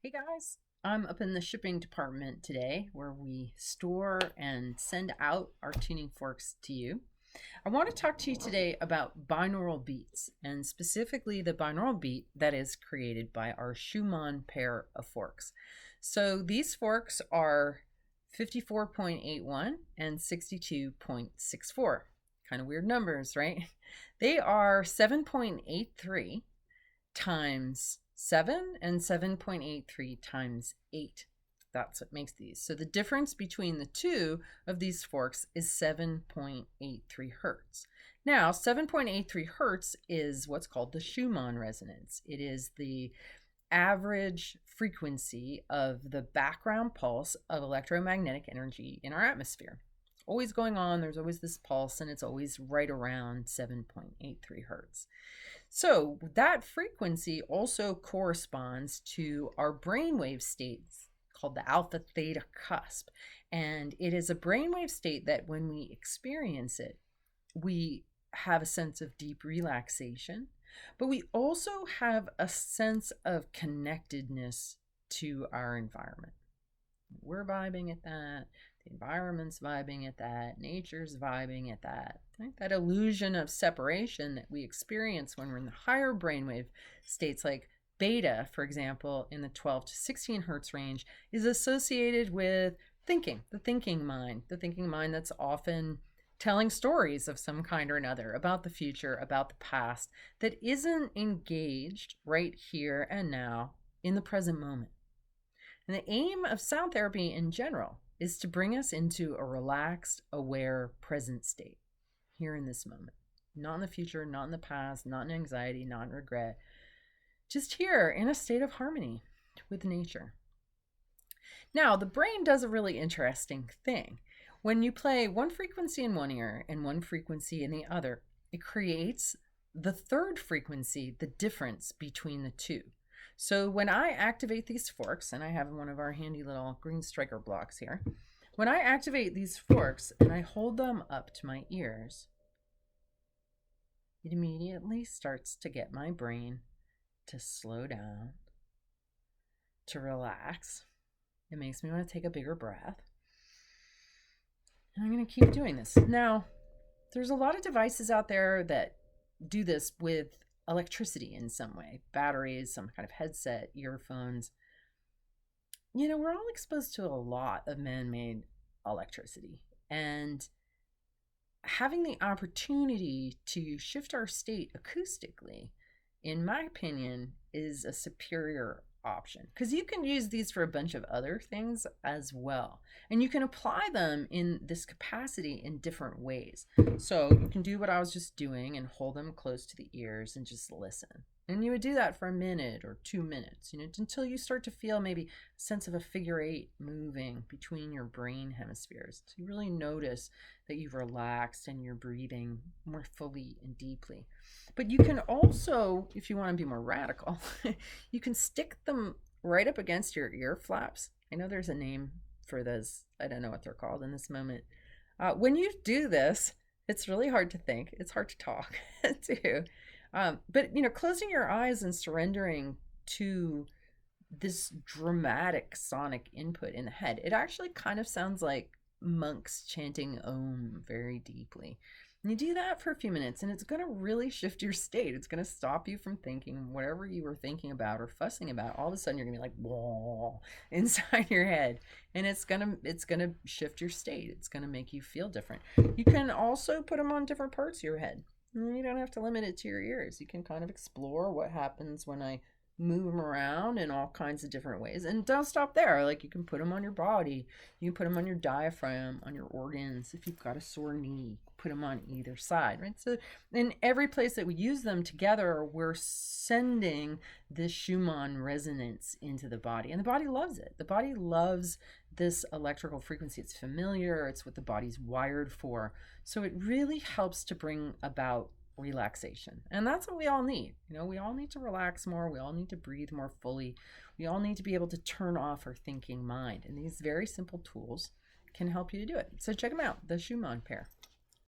Hey guys, I'm up in the shipping department today where we store and send out our tuning forks to you. I want to talk to you today about binaural beats and specifically the binaural beat that is created by our Schumann pair of forks. So these forks are 54.81 and 62.64. Kind of weird numbers, right? They are 7.83 times 7 and 7.83 times 8. That's what makes these. So the difference between the two of these forks is 7.83 hertz. Now, 7.83 hertz is what's called the Schumann resonance. It is the average frequency of the background pulse of electromagnetic energy in our atmosphere. Always going on, there's always this pulse, and it's always right around 7.83 hertz. So that frequency also corresponds to our brainwave states called the alpha theta cusp. And it is a brainwave state that when we experience it, we have a sense of deep relaxation, but we also have a sense of connectedness to our environment. We're vibing at that. The environment's vibing at that. Nature's vibing at that. Right? That illusion of separation that we experience when we're in the higher brainwave states like beta, for example, in the 12 to 16 hertz range, is associated with thinking, the thinking mind that's often telling stories of some kind or another about the future, about the past, that isn't engaged right here and now in the present moment. And the aim of sound therapy in general is to bring us into a relaxed, aware, present state here in this moment. Not in the future, not in the past, not in anxiety, not in regret. Just here in a state of harmony with nature. Now, the brain does a really interesting thing. When you play one frequency in one ear and one frequency in the other, it creates the third frequency, the difference between the two. So when I activate these forks, and I have one of our handy little green striker blocks here, when I activate these forks and I hold them up to my ears, it immediately starts to get my brain to slow down, to relax. It makes me want to take a bigger breath. And I'm going to keep doing this. Now, there's a lot of devices out there that do this with electricity in some way, batteries, some kind of headset, earphones. We're all exposed to a lot of man-made electricity, and having the opportunity to shift our state acoustically, in my opinion, is a superior option, because you can use these for a bunch of other things as well, and you can apply them in this capacity in different ways. So you can do what I was just doing and hold them close to the ears and just listen, and you would do that for a minute or 2 minutes, until you start to feel maybe a sense of a figure eight moving between your brain hemispheres, so you really notice that you've relaxed and you're breathing more fully and deeply. But you can also, if you want to be more radical, you can stick them right up against your ear flaps. I know there's a name for those. I don't know what they're called in this moment. When you do this, it's really hard to think. It's hard to talk too. But closing your eyes and surrendering to this dramatic sonic input in the head, it actually kind of sounds like monks chanting Om very deeply. And you do that for a few minutes, and it's going to really shift your state. It's going to stop you from thinking whatever you were thinking about or fussing about. All of a sudden, you're going to be like, whoa, inside your head, and it's going to shift your state. It's going to make you feel different. You can also put them on different parts of your head. You don't have to limit it to your ears. You can kind of explore what happens when I move them around in all kinds of different ways. And don't stop there. Like, you can put them on your body. You can put them on your diaphragm, on your organs. If you've got a sore knee, put them on either side, right? So in every place that we use them together, we're sending this Schumann resonance into the body. And the body loves it. The body loves this electrical frequency. It's familiar. It's what the body's wired for. So it really helps to bring about relaxation. And that's what we all need. We all need to relax more. We all need to breathe more fully. We all need to be able to turn off our thinking mind. And these very simple tools can help you to do it. So check them out, the Schumann pair.